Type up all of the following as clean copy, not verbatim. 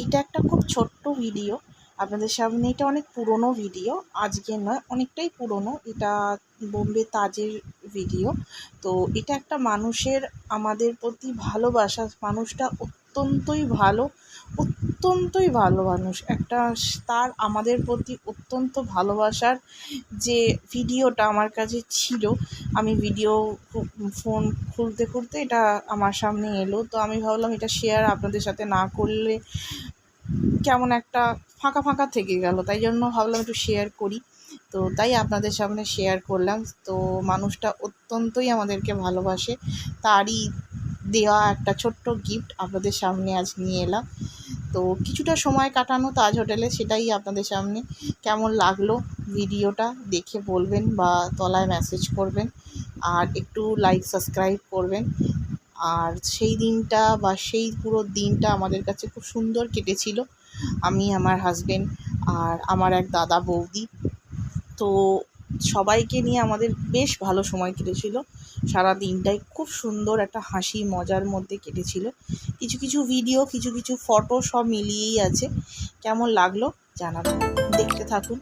এটা একটা খুব ছোট্ট ভিডিও আপনাদের সামনে। এটা অনেক পুরনো ভিডিও, আজকের নয়, অনেকটাই পুরনো। এটা বোম্বে তাজের ভিডিও। তো এটা একটা মানুষের আমাদের প্রতি ভালোবাসা, মানুষটা অত্যন্তই ভালো মানুষ একটা। তার আমাদের প্রতি অত্যন্ত ভালোবাসার যে ভিডিওটা আমার কাছে ছিল, আমি ভিডিও ফোন খুলতে এটা আমার সামনে এলো। তো আমি ভাবলাম এটা শেয়ার আপনাদের সাথে না করলে কেমন একটা ফাঁকা থেকে গেল, তাই জন্য ভাবলাম একটু শেয়ার করি। তো তাই আপনাদের সামনে শেয়ার করলাম। তো মানুষটা অত্যন্তই আমাদেরকে ভালোবাসে, তারই দেওয়া একটা ছোট্ট গিফট আপনাদের সামনে আজ নিয়ে এলাম। তো কিছুটা সময় কাটানো তাজ হোটেলে, সেটাই আপনাদের সামনে। কেমন লাগলো ভিডিওটা দেখে বলবেন, বা তলায় মেসেজ করবেন, আর একটু লাইক সাবস্ক্রাইব করবেন। আর সেই দিনটা বা সেই পুরো দিনটা আমাদের কাছে খুব সুন্দর কেটেছিল। আমি, আমার হাজবেন্ড আর আমার এক দাদা বৌদি, তো সবাইকে নিয়ে আমাদের বেশ ভালো সময় কেটেছিল। সারা দিনটাই খুব সুন্দর একটা হাসি মজার মধ্যে কেটেছিল। কিছু ভিডিও, কিছু ফটো সব মিলিয়েই আছে। কেমন লাগলো জানাবেন, দেখতে থাকুন।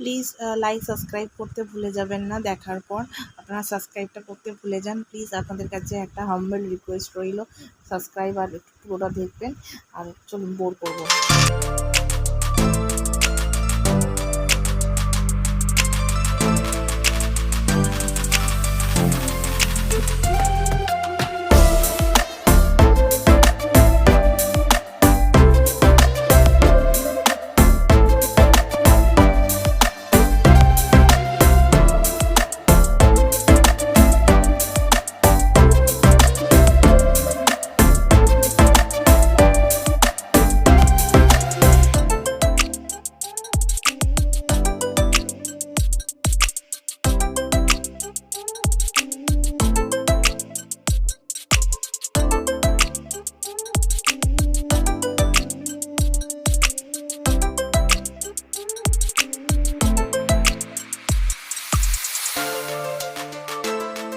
প্লিজ লাইক সাবস্ক্রাইব করতে ভুলে যাবেন না। দেখার পর আপনারা সাবস্ক্রাইবটা করতে ভুলে যান প্লিজ। আপনাদের কাছে একটা হাম্বল রিকোয়েস্ট রইল, সাবস্ক্রাইব আর একটু পুরোটা দেখবেন। আর চলুন, বোর করবো না।